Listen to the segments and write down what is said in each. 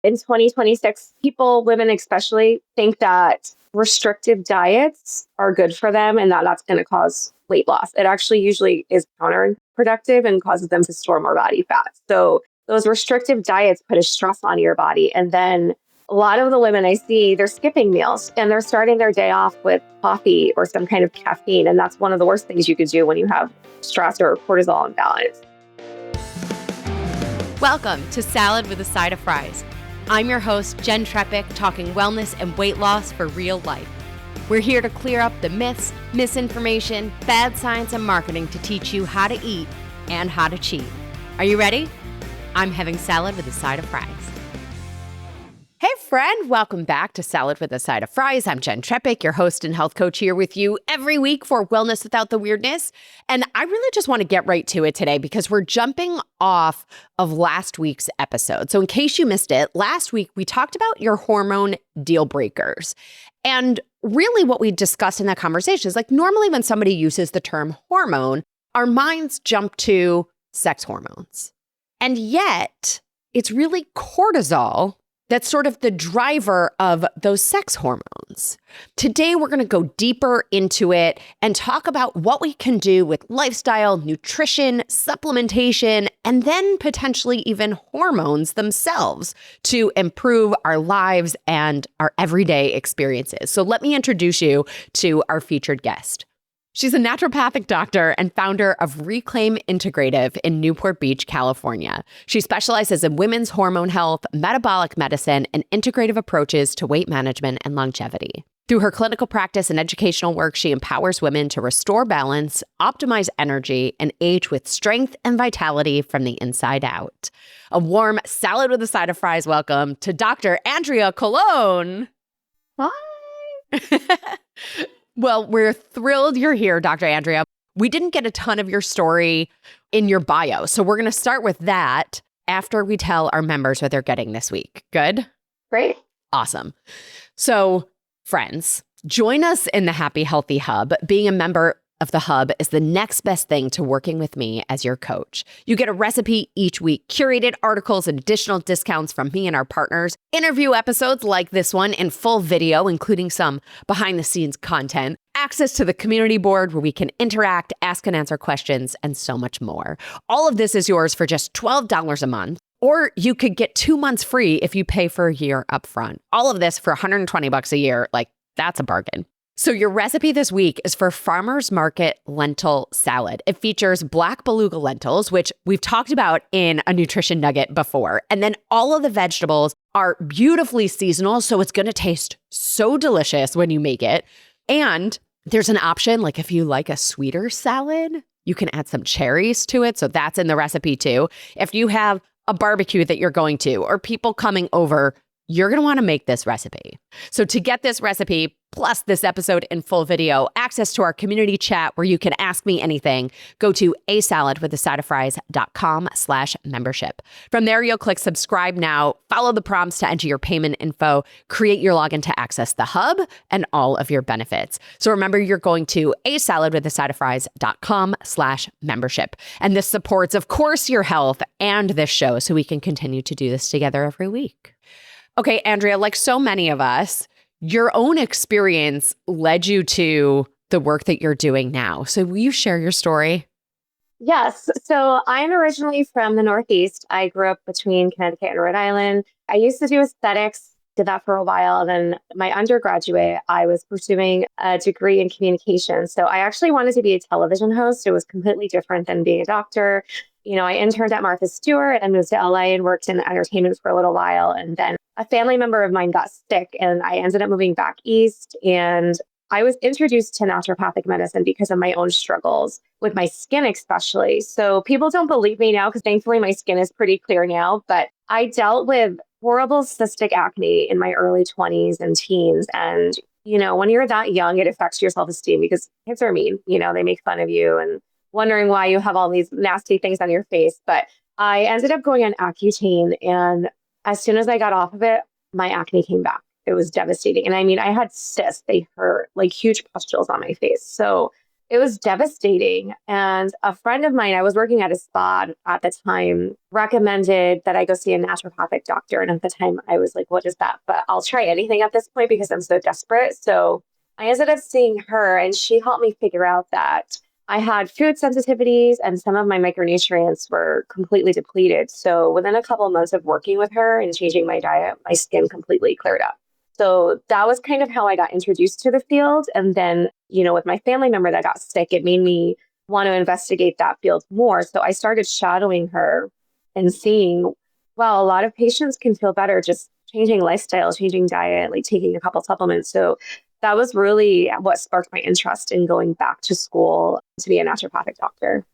in 2026, people, women especially, think that restrictive diets are good for them and that that's going to cause weight loss. It actually usually is counterproductive and causes them to store more body fat. So those restrictive diets put a stress on your body. And then a lot of the women I see, they're skipping meals and they're starting their day off with coffee or some kind of caffeine. And that's one of the worst things you could do when you have stress or cortisol imbalance. Welcome to Salad with a Side of Fries. I'm your host, Jenn Trepeck, talking wellness and weight loss for real life. We're here to clear up the myths, misinformation, bad science, and marketing to teach you how to eat and how to cheat. Are you ready? I'm having salad with a side of fries. Hey friend, welcome back to Salad with a Side of Fries. I'm Jenn Trepeck, your host and health coach, here with you every week for Wellness Without the Weirdness. And I really just want to get right to it today because we're jumping off of last week's episode. So in case you missed it, last week we talked about your hormone deal breakers. And really what we discussed in that conversation is like normally when somebody uses the term hormone, our minds jump to sex hormones. And yet it's really cortisol that's sort of the driver of those sex hormones. Today, we're going to go deeper into it and talk about what we can do with lifestyle, nutrition, supplementation, and then potentially even hormones themselves to improve our lives and our everyday experiences. So let me introduce you to our featured guest. She's a naturopathic doctor and founder of Reclaim Integrative in Newport Beach, California. She specializes in women's hormone health, metabolic medicine, and integrative approaches to weight management and longevity. Through her clinical practice and educational work, she empowers women to restore balance, optimize energy, and age with strength and vitality from the inside out. A warm salad with a side of fries welcome to Dr. Andrea Colon. Hi. Well, we're thrilled you're here, Dr. Andrea. We didn't get a ton of your story in your bio, so we're going to start with that after we tell our members what they're getting this week. Good? Great. Awesome. So, friends, join us in the Happy Healthy Hub. Being a member of the Hub is the next best thing to working with me as your coach. You get a recipe each week, curated articles and additional discounts from me and our partners, interview episodes like this one in full video, including some behind the scenes content, access to the community board where we can interact, ask and answer questions, and so much more. All of this is yours for just $12 a month. Or you could get 2 months free if you pay for a year upfront. All of this for $120 a year. Like, that's a bargain. So your recipe this week is for Farmer's Market lentil salad. It features black beluga lentils, which we've talked about in a nutrition nugget before. And then all of the vegetables are beautifully seasonal, so it's going to taste so delicious when you make it. And there's an option, like if you like a sweeter salad, you can add some cherries to it. So that's in the recipe too. If you have a barbecue that you're going to or people coming over, you're going to want to make this recipe. So to get this recipe, plus this episode in full video, access to our community chat where you can ask me anything, go to asaladwithasideoffries.com/membership. From there, you'll click subscribe now, follow the prompts to enter your payment info, create your login to access the hub and all of your benefits. So remember, you're going to asaladwithasideoffries.com/membership. And this supports, of course, your health and this show so we can continue to do this together every week. Okay, Andrea, like so many of us, your own experience led you to the work that you're doing now. So will you share your story? Yes. So I'm originally from the Northeast. I grew up between Connecticut and Rhode Island. I used to do aesthetics, did that for a while. Then my undergraduate, I was pursuing a degree in communication. So I actually wanted to be a television host. It was completely different than being a doctor. You know, I interned at Martha Stewart and moved to LA and worked in entertainment for a little while. And then a family member of mine got sick and I ended up moving back east. And I was introduced to naturopathic medicine because of my own struggles with my skin, especially. So people don't believe me now because thankfully my skin is pretty clear now. But I dealt with horrible cystic acne in my early 20s and teens. And, you know, when you're that young, it affects your self-esteem because kids are mean. You know, they make fun of you and wondering why you have all these nasty things on your face. But I ended up going on Accutane. And as soon as I got off of it, my acne came back. It was devastating. And I mean, I had cysts. They hurt, like huge pustules on my face. So It was devastating. And a friend of mine, I was working at a spa at the time, recommended that I go see a naturopathic doctor. And at the time, I was like, what is that? But I'll try anything at this point because I'm so desperate. So I ended up seeing her, and she helped me figure out that I had food sensitivities and some of my micronutrients were completely depleted. So within a couple of months of working with her and changing my diet, my skin completely cleared up. So that was kind of how I got introduced to the field. And then, with my family member that got sick, it made me want to investigate that field more. So I started shadowing her and seeing, wow, a lot of patients can feel better just changing lifestyle, changing diet, like taking a couple supplements. So that was really what sparked my interest in going back to school to be a naturopathic doctor.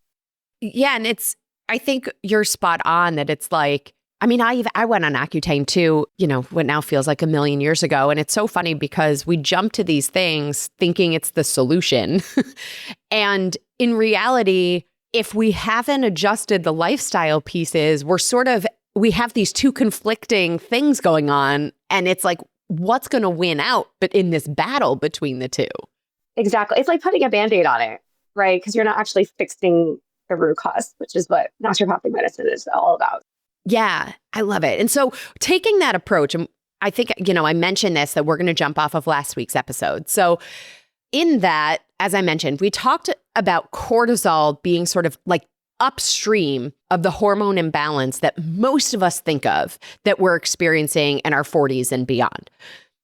Yeah. And I think you're spot on that it's like, I mean, I went on Accutane too, what now feels like a million years ago. And it's so funny because we jump to these things thinking it's the solution. And in reality, if we haven't adjusted the lifestyle pieces, we have these two conflicting things going on. And it's like, what's going to win out but in this battle between the two? Exactly. It's like putting a Band-Aid on it, right? Because you're not actually fixing the root cause, which is what naturopathic medicine is all about. Yeah, I love it. And so taking that approach, and I think, I mentioned this, that we're going to jump off of last week's episode. So in that, as I mentioned, we talked about cortisol being sort of like upstream of the hormone imbalance that most of us think of that we're experiencing in our 40s and beyond.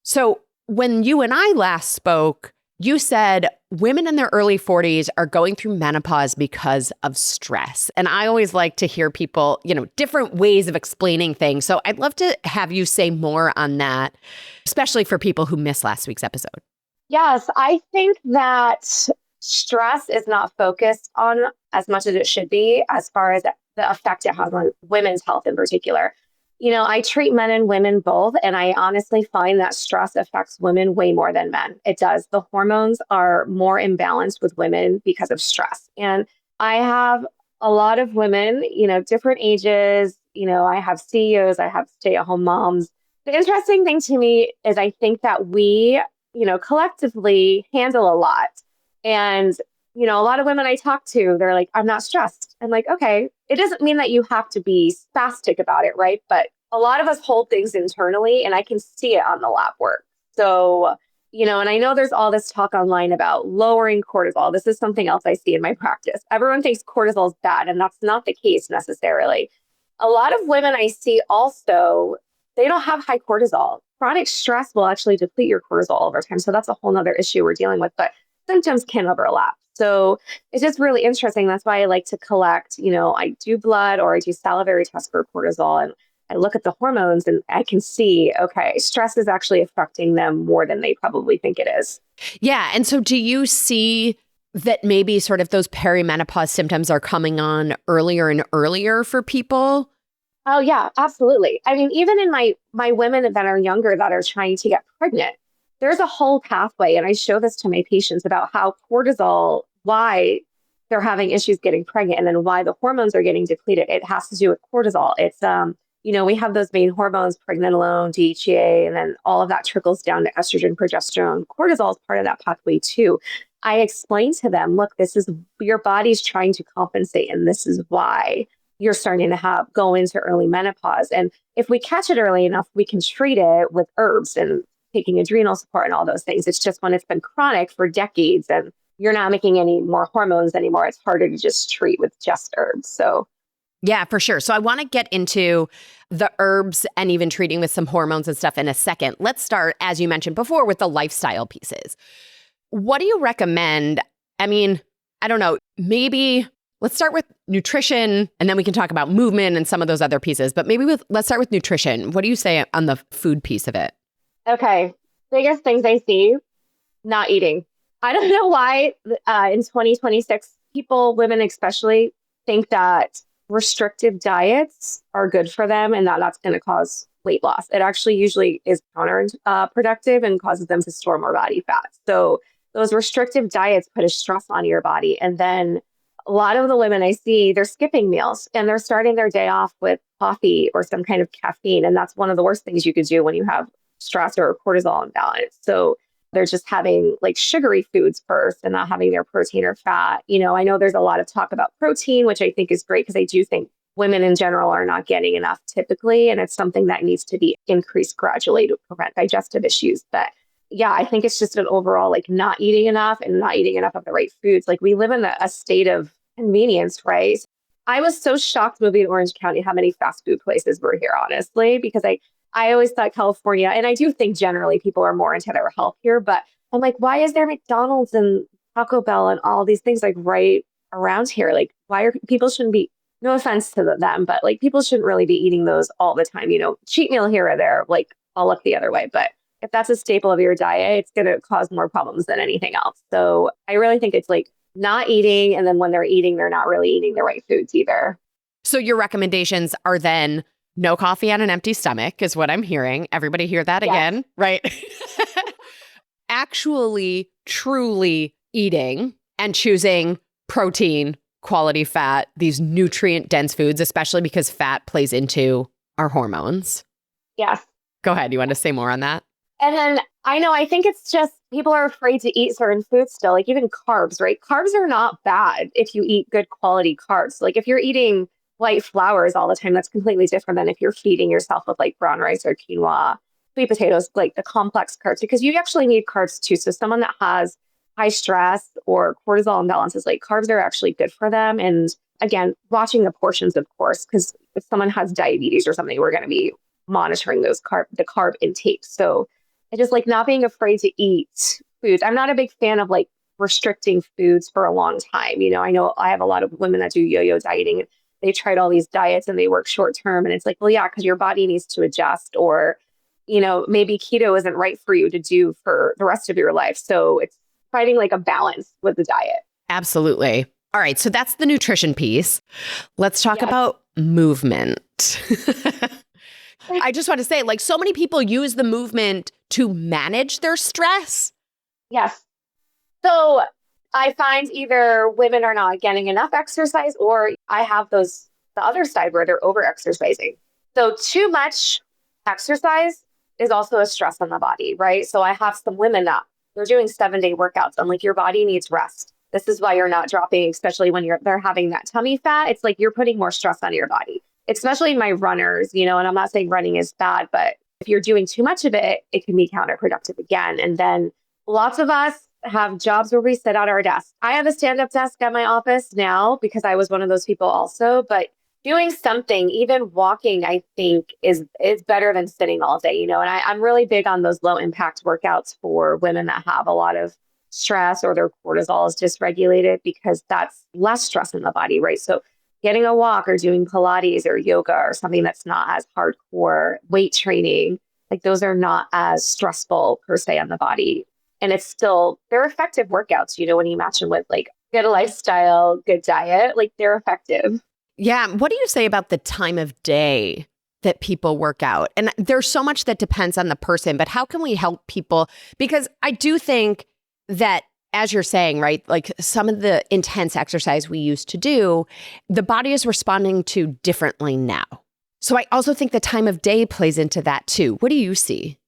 So when you and I last spoke, you said women in their early 40s are going through menopause because of stress. And I always like to hear people, different ways of explaining things. So I'd love to have you say more on that, especially for people who missed last week's episode. Yes, I think that stress is not focused on as much as it should be as far as the effect it has on women's health in particular. I treat men and women both, and I honestly find that stress affects women way more than men. It does. The hormones are more imbalanced with women because of stress. And I have a lot of women, different ages. I have CEOs, I have stay-at-home moms. The interesting thing to me is I think that we, collectively handle a lot. And a lot of women I talk to, they're like, I'm not stressed. I'm like, okay, it doesn't mean that you have to be spastic about it, right? But a lot of us hold things internally, and I can see it on the lab work. So, and I know there's all this talk online about lowering cortisol. This is something else I see in my practice. Everyone thinks cortisol is bad, and that's not the case necessarily. A lot of women I see also, they don't have high cortisol. Chronic stress will actually deplete your cortisol over time. So that's a whole nother issue we're dealing with, but symptoms can overlap. So it's just really interesting. That's why I like to collect, I do blood or I do salivary tests for cortisol, and I look at the hormones and I can see, okay, stress is actually affecting them more than they probably think it is. Yeah. And so do you see that maybe sort of those perimenopause symptoms are coming on earlier and earlier for people? Oh yeah, absolutely. I mean, even in my women that are younger that are trying to get pregnant, there's a whole pathway. And I show this to my patients about how cortisol, why they're having issues getting pregnant, and then why the hormones are getting depleted. It has to do with cortisol. It's, we have those main hormones, pregnenolone, DHEA, and then all of that trickles down to estrogen, progesterone. Cortisol is part of that pathway too. I explain to them, look, this is your body's trying to compensate, and this is why you're starting to go into early menopause. And if we catch it early enough, we can treat it with herbs and taking adrenal support and all those things. It's just when it's been chronic for decades and you're not making any more hormones anymore, it's harder to just treat with just herbs. So yeah, for sure. So I want to get into the herbs and even treating with some hormones and stuff in a second. Let's start, as you mentioned before, with the lifestyle pieces. What do you recommend? I mean, I don't know, maybe let's start with nutrition, and then we can talk about movement and some of those other pieces. But let's start with nutrition. What do you say on the food piece of it? Okay. Biggest things I see, not eating. I don't know why in 2026, people, women especially, think that restrictive diets are good for them and that that's going to cause weight loss. It actually usually is counterproductive and causes them to store more body fat. So those restrictive diets put a stress on your body. And then a lot of the women I see, they're skipping meals and they're starting their day off with coffee or some kind of caffeine. And that's one of the worst things you could do when you have stress or cortisol imbalance. So They're just having like sugary foods first and not having their protein or fat. I know there's a lot of talk about protein, which I think is great because I do think women in general are not getting enough typically. And it's something that needs to be increased gradually to prevent digestive issues. But yeah, I think it's just an overall like not eating enough and not eating enough of the right foods. Like we live in a state of convenience, right? I was so shocked moving to Orange County how many fast food places were here, honestly, because I always thought California, and I do think generally people are more into their health here, but I'm like, why is there McDonald's and Taco Bell and all these things like right around here? Like, why are people shouldn't be, no offense to them, but like people shouldn't really be eating those all the time, cheat meal here or there, like I'll look the other way. But if that's a staple of your diet, it's going to cause more problems than anything else. So I really think it's like not eating. And then when they're eating, they're not really eating the right foods either. So your recommendations are then no coffee on an empty stomach is what I'm hearing. Everybody hear that again, right? Actually, truly eating and choosing protein, quality fat, these nutrient-dense foods, especially because fat plays into our hormones. Yes. Go ahead. You want to say more on that? And then I think it's just people are afraid to eat certain foods still, like even carbs, right? Carbs are not bad if you eat good quality carbs. Like if you're eating white flours all the time, that's completely different than if you're feeding yourself with like brown rice or quinoa, sweet potatoes, like the complex carbs, because you actually need carbs too. So someone that has high stress or cortisol imbalances, like carbs are actually good for them. And again, watching the portions, of course, because if someone has diabetes or something, we're going to be monitoring the carb intake. So I just like not being afraid to eat foods. I'm not a big fan of like restricting foods for a long time. I know I have a lot of women that do yo-yo dieting. They tried all these diets and they work short term. And it's like, well, yeah, because your body needs to adjust, or, maybe keto isn't right for you to do for the rest of your life. So it's finding like a balance with the diet. Absolutely. All right. So that's the nutrition piece. Let's talk about movement. I just want to say, like, so many people use the movement to manage their stress. Yes. So I find either women are not getting enough exercise, or I have the other side where they're over exercising. So too much exercise is also a stress on the body, right? So I have some women that they're doing 7-day workouts. I'm like, your body needs rest. This is why you're not dropping, especially when they're having that tummy fat. It's like you're putting more stress on your body, especially my runners, and I'm not saying running is bad, but if you're doing too much of it, it can be counterproductive again. And then lots of us have jobs where we sit at our desk. I have a stand-up desk at my office now because I was one of those people also, but doing something, even walking, I think is better than sitting all day, and I'm really big on those low impact workouts for women that have a lot of stress or their cortisol is dysregulated, because that's less stress in the body, right? So getting a walk or doing Pilates or yoga or something that's not as hardcore, weight training, like those are not as stressful per se on the body. And they're effective workouts, when you match them with like good lifestyle, good diet, like they're effective. Yeah. What do you say about the time of day that people work out? And there's so much that depends on the person, but how can we help people? Because I do think that, as you're saying, right, like some of the intense exercise we used to do, the body is responding to differently now. So I also think the time of day plays into that too. What do you see?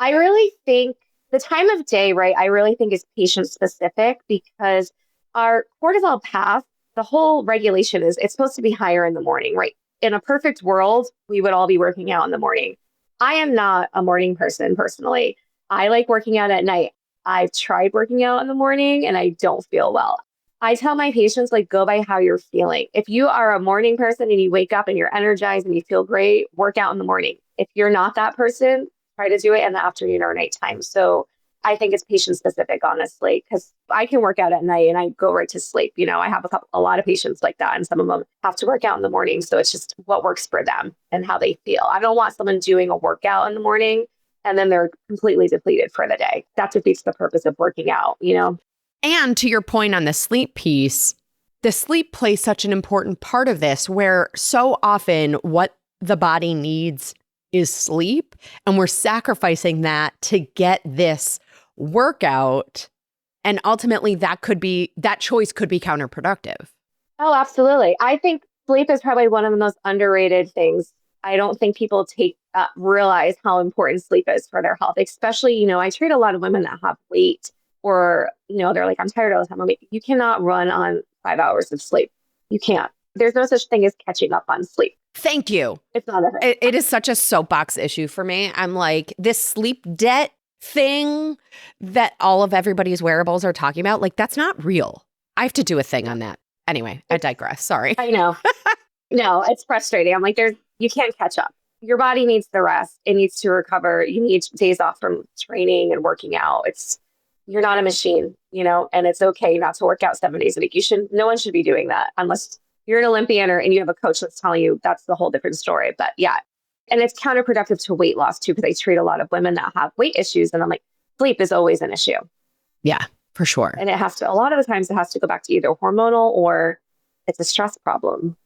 I really think the time of day, right, I really think is patient specific, because our cortisol path, the whole regulation it's supposed to be higher in the morning, right? In a perfect world, we would all be working out in the morning. I am not a morning person personally. I like working out at night. I've tried working out in the morning and I don't feel well. I tell my patients, like, go by how you're feeling. If you are a morning person and you wake up and you're energized and you feel great, work out in the morning. If you're not that person, try to do it in the afternoon or nighttime. So I think it's patient specific, honestly, because I can work out at night and I go right to sleep. I have a lot of patients like that, and some of them have to work out in the morning. So it's just what works for them and how they feel. I don't want someone doing a workout in the morning and then they're completely depleted for the day. That defeats the purpose of working out, And to your point on the sleep piece, the sleep plays such an important part of this, where so often what the body needs is sleep, and we're sacrificing that to get this workout. And ultimately that choice could be counterproductive. Oh, absolutely. I think sleep is probably one of the most underrated things I don't think people realize how important sleep is for their health, especially, I treat a lot of women that have weight or, they're like, I'm tired all the time. I'm like, you cannot run on 5 hours of sleep. You can't. There's no such thing as catching up on sleep. Thank you. It's not a thing. It is such a soapbox issue for me. I'm like, this sleep debt thing that all of everybody's wearables are talking about, like, that's not real. I have to do a thing on that. Anyway, I digress. Sorry. I know. No, it's frustrating. I'm like, you can't catch up. Your body needs the rest. It needs to recover. You need days off from training and working out. You're not a machine, and it's okay not to work out 7 days a week. No one should be doing that unless you're an Olympian and you have a coach that's telling you that's the whole different story. But yeah. And it's counterproductive to weight loss too, because I treat a lot of women that have weight issues. And I'm like, sleep is always an issue. Yeah, for sure. And a lot of the times it has to go back to either hormonal or it's a stress problem.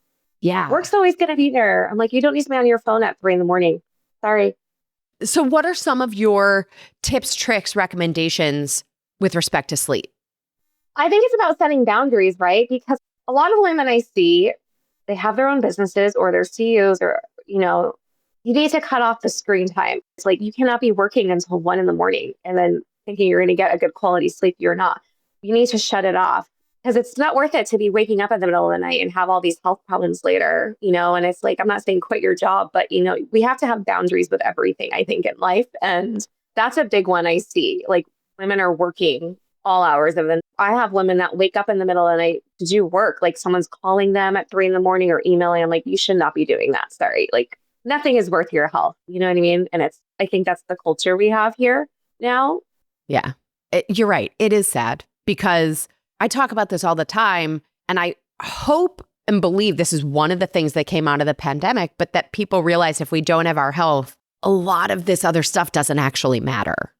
Yeah. Work's always going to be there. I'm like, you don't need to be on your phone at 3 a.m. Sorry. So what are some of your tips, tricks, recommendations with respect to sleep? I think it's about setting boundaries, right? Because a lot of women I see, they have their own businesses or they're CEOs or, you need to cut off the screen time. It's like, you cannot be working until 1 a.m. and then thinking you're going to get a good quality sleep. You're not. You need to shut it off because it's not worth it to be waking up in the middle of the night and have all these health problems later, and it's like, I'm not saying quit your job, but we have to have boundaries with everything, I think, in life. And that's a big one I see. Like, women are working all hours of the night. I have women that wake up in the middle of the night to do work. Like, someone's calling them at 3 a.m. or emailing. I'm like, you should not be doing that. Sorry. Like, nothing is worth your health. You know what I mean? And I think that's the culture we have here now. Yeah, you're right. It is sad because I talk about this all the time, and I hope and believe this is one of the things that came out of the pandemic, but that people realize if we don't have our health, a lot of this other stuff doesn't actually matter.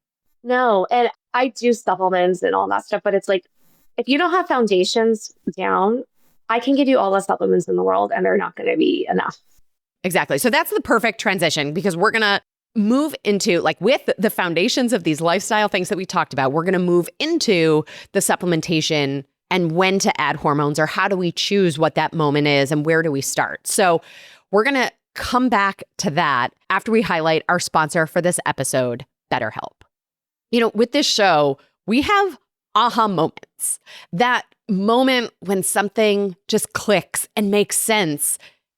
No. And I do supplements and all that stuff, but it's like, if you don't have foundations down, I can give you all the supplements in the world and they're not going to be enough. Exactly. So that's the perfect transition because we're going to move into, like, with the foundations of these lifestyle things that we talked about, we're going to move into the supplementation and when to add hormones, or how do we choose what that moment is and where do we start? So we're going to come back to that after we highlight our sponsor for this episode, BetterHelp. With this show, we have aha moments. That moment when something just clicks and makes sense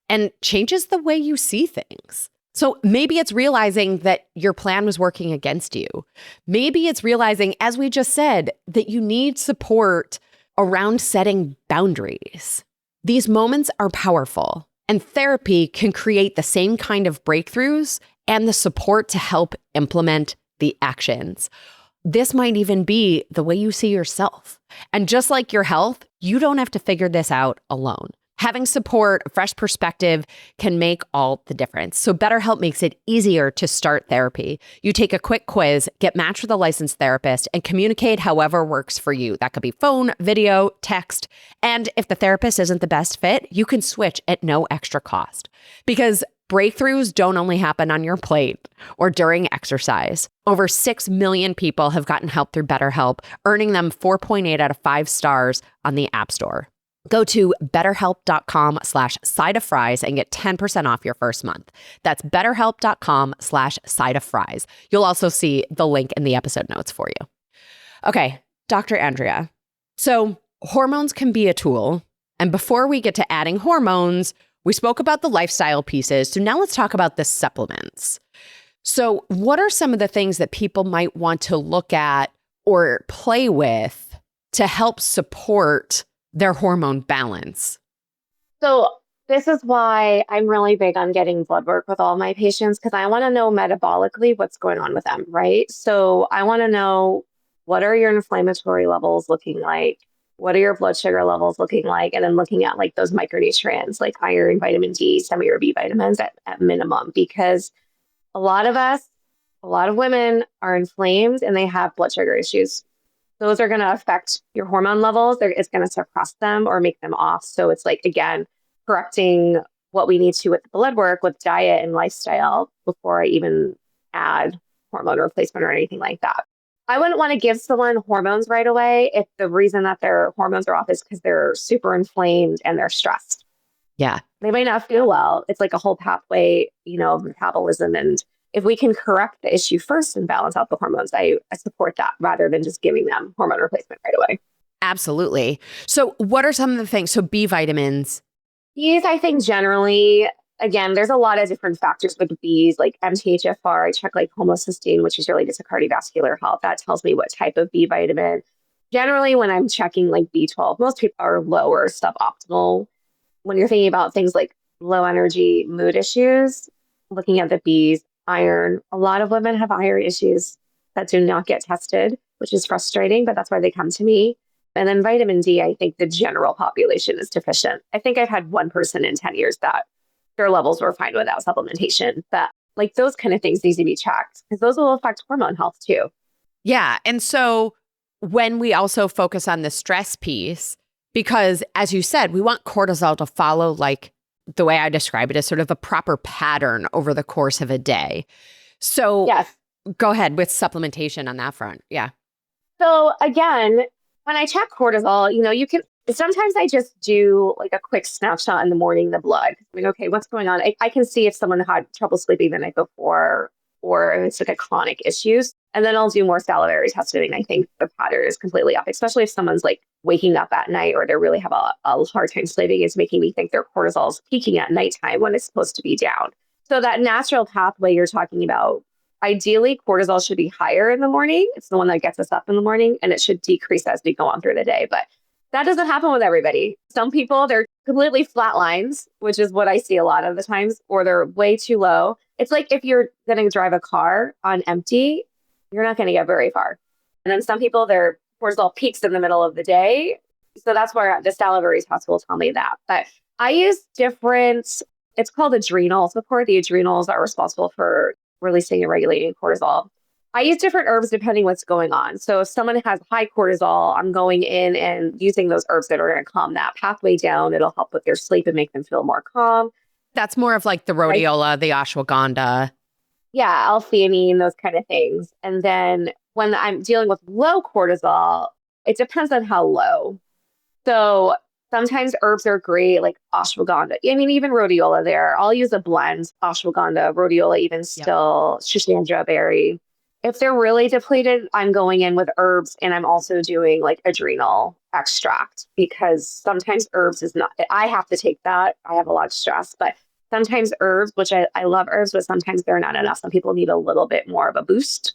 and changes the way you see things. So maybe it's realizing that your plan was working against you. Maybe it's realizing, as we just said, that you need support around setting boundaries. These moments are powerful, and therapy can create the same kind of breakthroughs and the support to help implement the actions. This might even be the way you see yourself. And just like your health, you don't have to figure this out alone. Having support, a fresh perspective can make all the difference. So BetterHelp makes it easier to start therapy. You take a quick quiz, get matched with a licensed therapist, and communicate however works for you. That could be phone, video, text. And if the therapist isn't the best fit, you can switch at no extra cost. Because breakthroughs don't only happen on your plate or during exercise. Over 6 million people have gotten help through BetterHelp, earning them 4.8 out of 5 stars on the App Store. Go to betterhelp.com/sideoffries and get 10% off your first month. That's betterhelp.com/sideoffries. You'll also see the link in the episode notes for you. Okay, Dr. Andrea. So hormones can be a tool. And before we get to adding hormones, we spoke about the lifestyle pieces. So now let's talk about the supplements. So what are some of the things that people might want to look at or play with to help support their hormone balance? So this is why I'm really big on getting blood work with all my patients, because I want to know metabolically what's going on with them, right? So I want to know, what are your inflammatory levels looking like? What are your blood sugar levels looking like? And then looking at like those micronutrients like iron, vitamin D, some of your B vitamins at minimum, because a lot of women are inflamed and they have blood sugar issues. Those are going to affect your hormone levels. It's going to suppress them or make them off. So it's like, again, correcting what we need to with blood work, with diet and lifestyle before I even add hormone replacement or anything like that. I wouldn't want to give someone hormones right away if the reason that their hormones are off is because they're super inflamed and they're stressed. Yeah. they might not feel well. It's like a whole pathway, of metabolism. And if we can correct the issue first and balance out the hormones, I support that rather than just giving them hormone replacement right away. Absolutely. So what are some of the things? So B vitamins. Bees, I think generally, again, there's a lot of different factors with bees, like MTHFR. I check like homocysteine, which is related to cardiovascular health. That tells me what type of B vitamin. Generally, when I'm checking like B12, most people are low or suboptimal. When you're thinking about things like low energy mood issues, looking at the B's, iron, a lot of women have iron issues that do not get tested, which is frustrating, but that's why they come to me. And then vitamin D, I think the general population is deficient. I think I've had one person in 10 years that their levels were fine without supplementation, but like those kind of things need to be checked because those will affect hormone health too. Yeah. And so when we also focus on the stress piece, because as you said, we want cortisol to follow like the way I describe it as sort of a proper pattern over the course of a day. So yes. Go ahead with supplementation on that front. Yeah. So again, when I check cortisol, you can, sometimes I just do like a quick snapshot in the morning, the blood. I mean, okay, what's going on? I can see if someone had trouble sleeping the night before or if it's like a chronic issues. And then I'll do more salivary testing. I think the pattern is completely off, especially if someone's like waking up at night or they really have a hard time sleeping. It's making me think their cortisol is peaking at nighttime when it's supposed to be down. So that natural pathway you're talking about, ideally, cortisol should be higher in the morning. It's the one that gets us up in the morning, and it should decrease as we go on through the day. But that doesn't happen with everybody. Some people, they're completely flat lines, which is what I see a lot of the times, or they're way too low. It's like if you're going to drive a car on empty, you're not going to get very far. And then some people, their cortisol peaks in the middle of the day. So that's where the salivary test will tell me that. But I use different, it's called adrenal support. The adrenals are responsible for releasing and regulating cortisol. I use different herbs depending what's going on. So if someone has high cortisol, I'm going in and using those herbs that are going to calm that pathway down. It'll help with their sleep and make them feel more calm. That's more of like the rhodiola, the ashwagandha. Yeah, L-theanine, those kind of things. And then when I'm dealing with low cortisol, it depends on how low. So sometimes herbs are great, like ashwagandha. I mean, even rhodiola there. I'll use a blend, ashwagandha, rhodiola, even still, shishandra berry. If they're really depleted, I'm going in with herbs and I'm also doing like adrenal extract because sometimes herbs is not, I have to take that. I have a lot of stress, but sometimes herbs, which I love herbs, but sometimes they're not enough. Some people need a little bit more of a boost.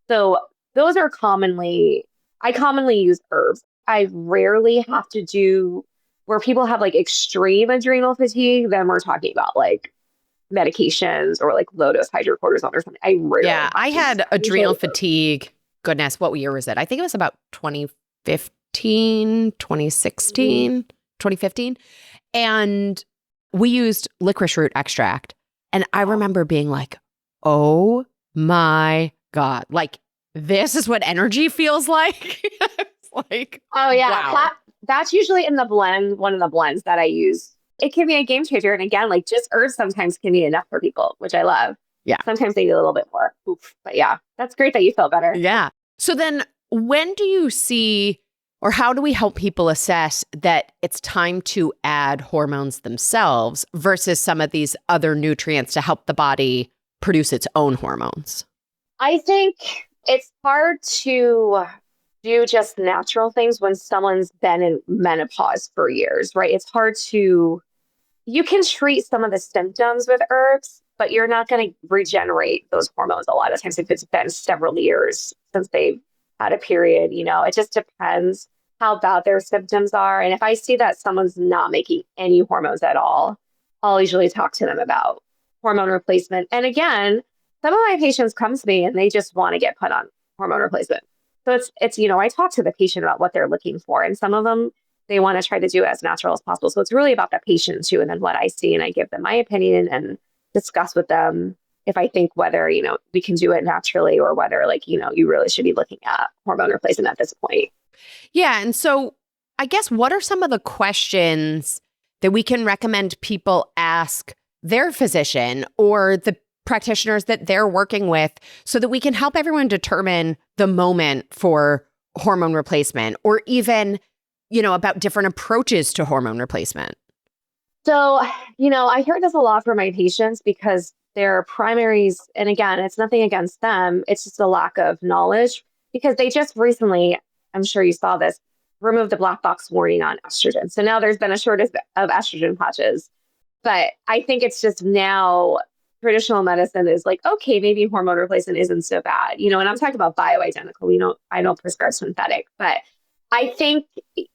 So those are I commonly use herbs. I rarely have to do where people have like extreme adrenal fatigue, then we're talking about like medications or like low dose hydrocortisone or something. I rarely. Yeah, I had adrenal fatigue. Goodness, what year was it? I think it was about 2015, 2016, 2015. And we used licorice root extract. And I remember being like, oh my God, like this is what energy feels like. Like, oh yeah. wow. That's usually in the blend, one of the blends that I use. It can be a game changer. And again, like just herbs sometimes can be enough for people, which I love. Yeah. Sometimes they need a little bit more. Oof. But yeah, that's great that you felt better. Yeah. So then when do you see, or how do we help people assess that it's time to add hormones themselves versus some of these other nutrients to help the body produce its own hormones? I think it's hard to do just natural things when someone's been in menopause for years, right? It's hard to, you can treat some of the symptoms with herbs, but you're not going to regenerate those hormones a lot of times if it's been several years since they've had a period. It just depends how bad their symptoms are. And if I see that someone's not making any hormones at all, I'll usually talk to them about hormone replacement. And again, some of my patients come to me and they just want to get put on hormone replacement. So it's I talk to the patient about what they're looking for. And some of them, they want to try to do it as natural as possible. So it's really about the patient too. And then what I see, and I give them my opinion and discuss with them if I think whether, we can do it naturally or whether you really should be looking at hormone replacement at this point. Yeah. And so I guess what are some of the questions that we can recommend people ask their physician or the practitioners that they're working with so that we can help everyone determine the moment for hormone replacement or even, about different approaches to hormone replacement? So, I hear this a lot from my patients because their primaries, and again, it's nothing against them, it's just a lack of knowledge because they just recently, I'm sure you saw this, removed the black box warning on estrogen. So now there's been a shortage of estrogen patches. But I think it's just now traditional medicine is like, okay, maybe hormone replacement isn't so bad, and I'm talking about bioidentical. I don't prescribe synthetic, but I think,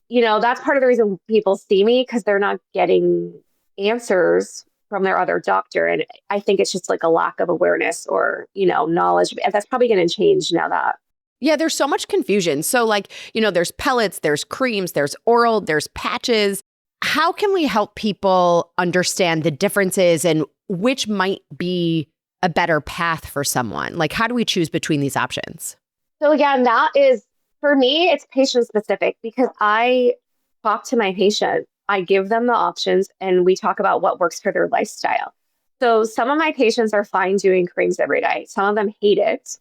that's part of the reason people see me because they're not getting answers from their other doctor. And I think it's just like a lack of awareness or, knowledge. And that's probably going to change now that. Yeah, there's so much confusion. So there's pellets, there's creams, there's oral, there's patches. How can we help people understand the differences and which might be a better path for someone? Like, how do we choose between these options? So again, that is, for me, it's patient specific because I talk to my patient. I give them the options and we talk about what works for their lifestyle. So some of my patients are fine doing creams every day. Some of them hate it.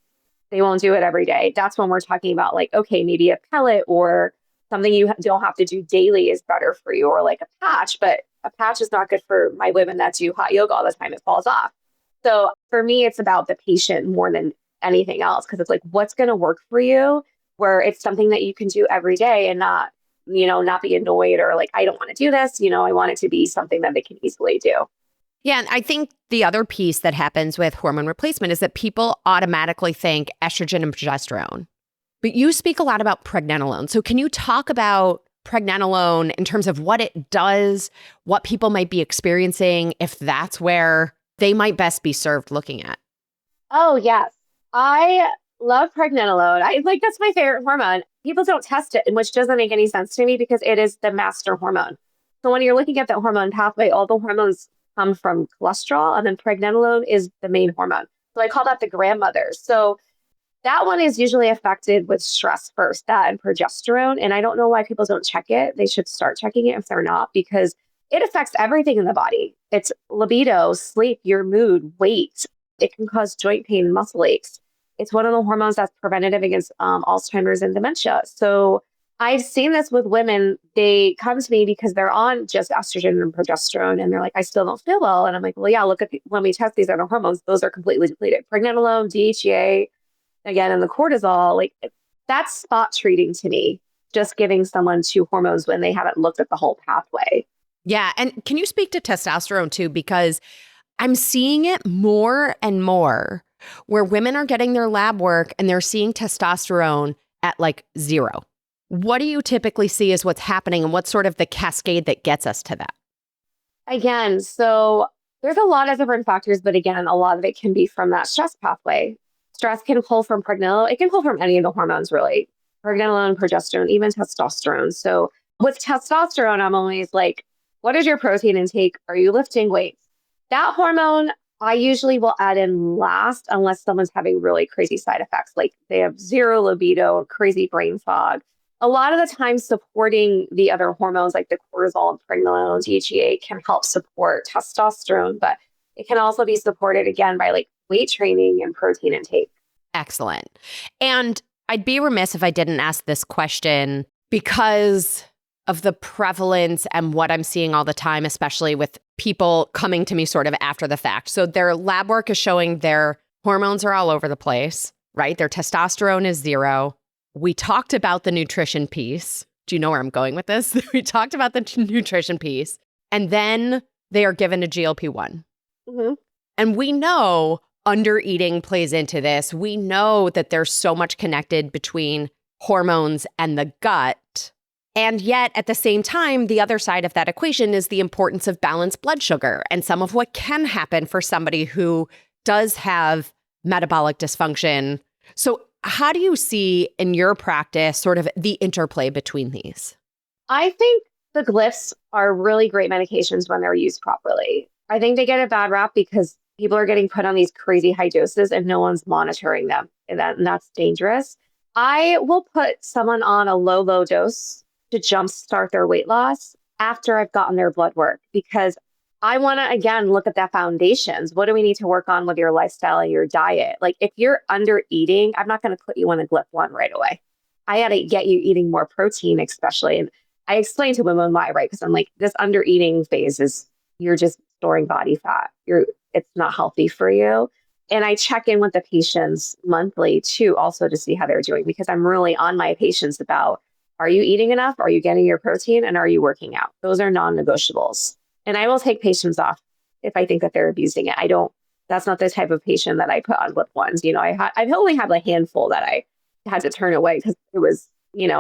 They won't do it every day. That's when we're talking about like, okay, maybe a pellet or something you don't have to do daily is better for you, or like a patch, but a patch is not good for my women that do hot yoga all the time. It falls off. So for me, it's about the patient more than anything else because it's like, what's going to work for you where it's something that you can do every day and not be annoyed or like, I don't want to do this. I want it to be something that they can easily do. Yeah, and I think the other piece that happens with hormone replacement is that people automatically think estrogen and progesterone. But you speak a lot about pregnenolone. So can you talk about pregnenolone in terms of what it does, what people might be experiencing, if that's where they might best be served looking at? Oh, yes. I love pregnenolone. That's my favorite hormone. People don't test it, which doesn't make any sense to me because it is the master hormone. So when you're looking at the hormone pathway, all the hormones come from cholesterol, and then pregnenolone is the main hormone. So I call that the grandmother. So that one is usually affected with stress first, that and progesterone. And I don't know why people don't check it. They should start checking it if they're not, because it affects everything in the body. It's libido, sleep, your mood, weight. It can cause joint pain, muscle aches. It's one of the hormones that's preventative against Alzheimer's and dementia. So I've seen this with women. They come to me because they're on just estrogen and progesterone, and they're like, I still don't feel well. And I'm like, well, yeah, look when we test these other hormones, those are completely depleted. Pregnenolone, DHEA, again, and the cortisol, like that's spot treating to me, just giving someone two hormones when they haven't looked at the whole pathway. Yeah. And can you speak to testosterone too? Because I'm seeing it more and more where women are getting their lab work and they're seeing testosterone at like 0. What do you typically see as what's happening and what's sort of the cascade that gets us to that? Again, so there's a lot of different factors, but again, a lot of it can be from that stress pathway. Stress can pull from pregnenolone. It can pull from any of the hormones, really. Pregnenolone, progesterone, even testosterone. So with testosterone, I'm always like, what is your protein intake? Are you lifting weights? That hormone, I usually will add in last unless someone's having really crazy side effects, like they have zero libido, crazy brain fog. A lot of the time, supporting the other hormones like the cortisol and pregnenolone, DHEA can help support testosterone, but it can also be supported again by like weight training and protein intake. Excellent. And I'd be remiss if I didn't ask this question because of the prevalence and what I'm seeing all the time, especially with people coming to me sort of after the fact. So their lab work is showing their hormones are all over the place, right? Their testosterone is 0. We talked about the nutrition piece. Do you know where I'm going with this? We talked about the nutrition piece. And then they are given a GLP-1. Mm-hmm. And we know undereating plays into this. We know that there's so much connected between hormones and the gut. And yet, at the same time, the other side of that equation is the importance of balanced blood sugar and some of what can happen for somebody who does have metabolic dysfunction. So how do you see in your practice sort of the interplay between these? I think the glyphs are really great medications when they're used properly. I think they get a bad rap because people are getting put on these crazy high doses and no one's monitoring them. And that's dangerous. I will put someone on a low dose to jumpstart their weight loss after I've gotten their blood work, because I want to, again, look at the foundations. What do we need to work on with your lifestyle and your diet? Like if you're under eating, I'm not going to put you on a GLP-1 right away. I got to get you eating more protein, especially. And I explain to women why, right? Because I'm like, this under eating phase is you're just storing body fat. It's not healthy for you. And I check in with the patients monthly too, also to see how they're doing, because I'm really on my patients about, are you eating enough? Are you getting your protein? And are you working out? Those are non-negotiables. And I will take patients off if I think that they're abusing it. That's not the type of patient that I put on GLP-1s. I've only had a handful that I had to turn away because it was,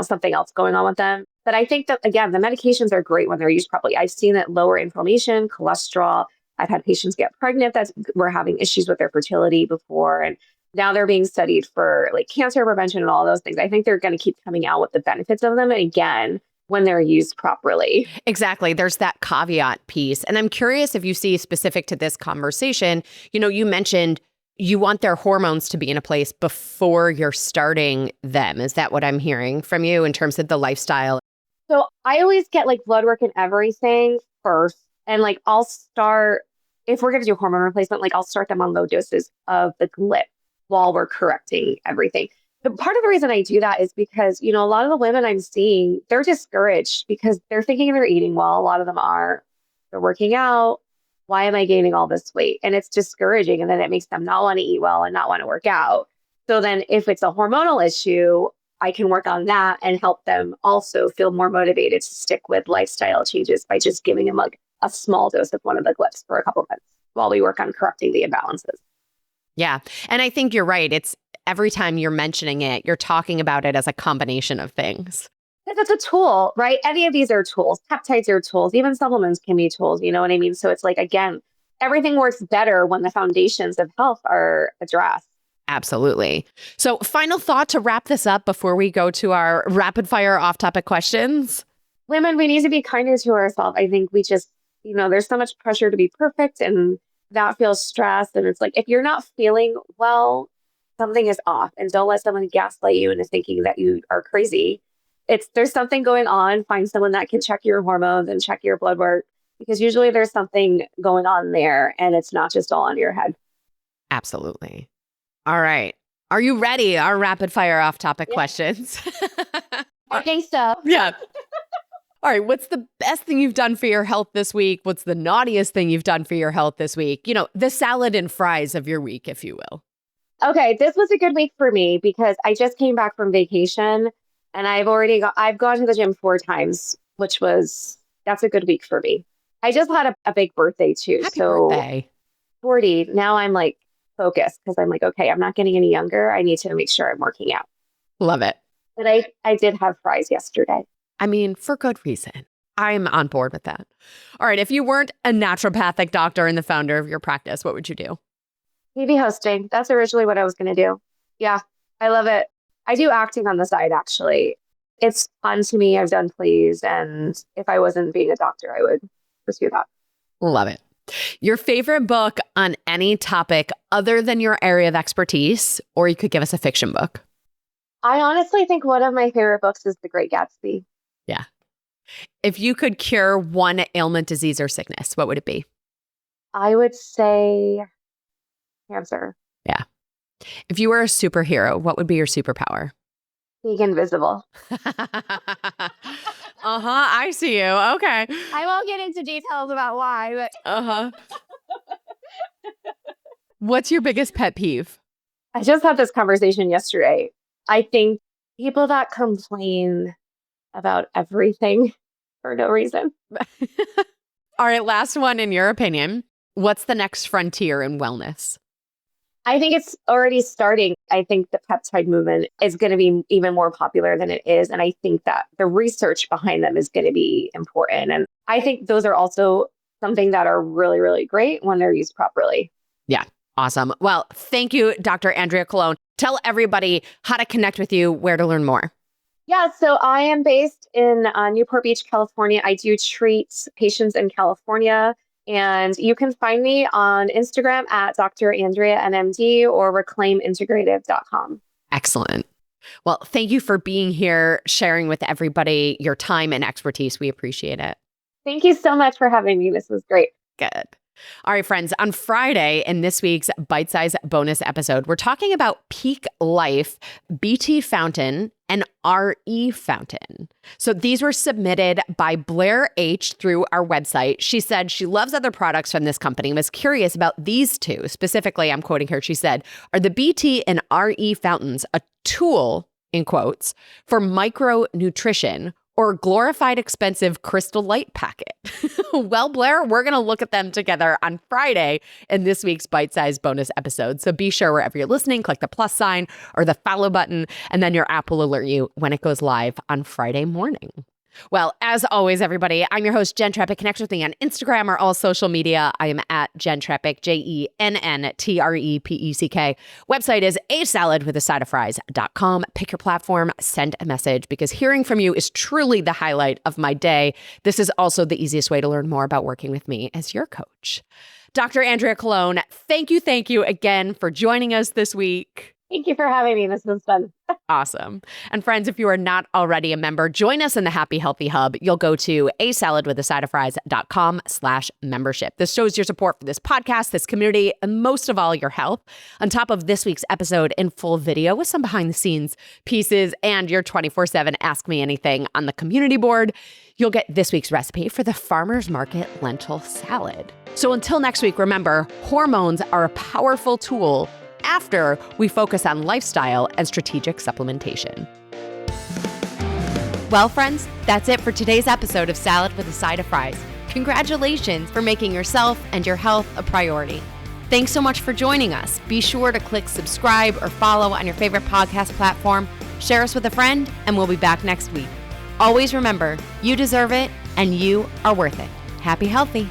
something else going on with them. But I think that, again, the medications are great when they're used properly. I've seen it lower inflammation, cholesterol. I've had patients get pregnant that were having issues with their fertility before. And now they're being studied for like cancer prevention and all those things. I think they're going to keep coming out with the benefits of them. And again, when they're used properly. Exactly. There's that caveat piece. And I'm curious if you see specific to this conversation, you mentioned you want their hormones to be in a place before you're starting them. Is that what I'm hearing from you in terms of the lifestyle? So I always get like blood work and everything first. And like I'll start, if we're going to do hormone replacement, like I'll start them on low doses of the GLP while we're correcting everything. But part of the reason I do that is because, a lot of the women I'm seeing, they're discouraged because they're thinking they're eating well. A lot of them are. They're working out. Why am I gaining all this weight? And it's discouraging. And then it makes them not want to eat well and not want to work out. So then if it's a hormonal issue, I can work on that and help them also feel more motivated to stick with lifestyle changes by just giving them like a small dose of one of the GLPs for a couple of months while we work on correcting the imbalances. Yeah. And I think you're right. It's every time you're mentioning it, you're talking about it as a combination of things. Because it's a tool, right? Any of these are tools. Peptides are tools. Even supplements can be tools. You know what I mean? So it's like, again, everything works better when the foundations of health are addressed. Absolutely. So final thought to wrap this up before we go to our rapid fire off topic questions. Women, we need to be kinder to ourselves. I think we just, there's so much pressure to be perfect and that feels stressed. And it's like, if you're not feeling well, something is off, and don't let someone gaslight you into thinking that you are crazy. There's something going on. Find someone that can check your hormones and check your blood work, because usually there's something going on there and it's not just all on your head. Absolutely. All right. Are you ready? Our rapid fire off topic questions. I think so. Yeah. All right. What's the best thing you've done for your health this week? What's the naughtiest thing you've done for your health this week? The salad and fries of your week, if you will. Okay. This was a good week for me because I just came back from vacation and I've gone to the gym 4 times, that's a good week for me. I just had a big birthday too. Happy birthday. 40. Now I'm like focused because I'm like, okay, I'm not getting any younger. I need to make sure I'm working out. Love it. But I did have fries yesterday. I mean, for good reason. I'm on board with that. All right. If you weren't a naturopathic doctor and the founder of your practice, what would you do? TV hosting. That's originally what I was going to do. Yeah, I love it. I do acting on the side, actually. It's fun to me. I've done plays. And if I wasn't being a doctor, I would pursue that. Love it. Your favorite book on any topic other than your area of expertise, or you could give us a fiction book. I honestly think one of my favorite books is The Great Gatsby. Yeah. If you could cure one ailment, disease, or sickness, what would it be? I would say cancer. Yeah. If you were a superhero, what would be your superpower? Being invisible. I see you. Okay. I won't get into details about why, but What's your biggest pet peeve? I just had this conversation yesterday. I think people that complain about everything for no reason. All right, last one. In your opinion, what's the next frontier in wellness? I think it's already starting. I think the peptide movement is going to be even more popular than it is. And I think that the research behind them is going to be important. And I think those are also something that are really, really great when they're used properly. Yeah. Awesome. Well, thank you, Dr. Andrea Colon. Tell everybody how to connect with you, where to learn more. Yeah, so I am based in Newport Beach, California. I do treat patients in California. And you can find me on Instagram at Dr. Andrea NMD or reclaimintegrative.com. Excellent. Well, thank you for being here, sharing with everybody your time and expertise. We appreciate it. Thank you so much for having me. This was great. Good. All right, friends, on Friday in this week's Bite Size bonus episode, we're talking about Peak Life, BT Fountain, an RE fountain. So these were submitted by Blair H through our website. She said she loves other products from this company and was curious about these two. Specifically, I'm quoting her. She said, are the BT and RE fountains a tool, in quotes, for micronutrition or glorified expensive crystal light packet? Well, Blair, we're going to look at them together on Friday in this week's bite-sized bonus episode. So be sure wherever you're listening, click the plus sign or the follow button, and then your app will alert you when it goes live on Friday morning. Well, as always, everybody, I'm your host, Jenn Trepeck. Connect with me on Instagram or all social media. I am at Jenn Trepeck, JENNTREPECK. Website is asaladwithasideofries.com. Pick your platform, send a message, because hearing from you is truly the highlight of my day. This is also the easiest way to learn more about working with me as your coach. Dr. Andrea Colon, thank you again for joining us this week. Thank you for having me. This was fun. Awesome. And friends, if you are not already a member, join us in the Happy Healthy Hub. You'll go to asaladwithasideofries.com/membership. This shows your support for this podcast, this community, and most of all, your health. On top of this week's episode in full video with some behind the scenes pieces and your 24/7 Ask Me Anything on the community board, you'll get this week's recipe for the farmer's market lentil salad. So until next week, remember, hormones are a powerful tool after we focus on lifestyle and strategic supplementation. Well, friends, that's it for today's episode of Salad with a Side of Fries. Congratulations for making yourself and your health a priority. Thanks so much for joining us. Be sure to click subscribe or follow on your favorite podcast platform. Share us with a friend, and we'll be back next week. Always remember, you deserve it, and you are worth it. Happy healthy.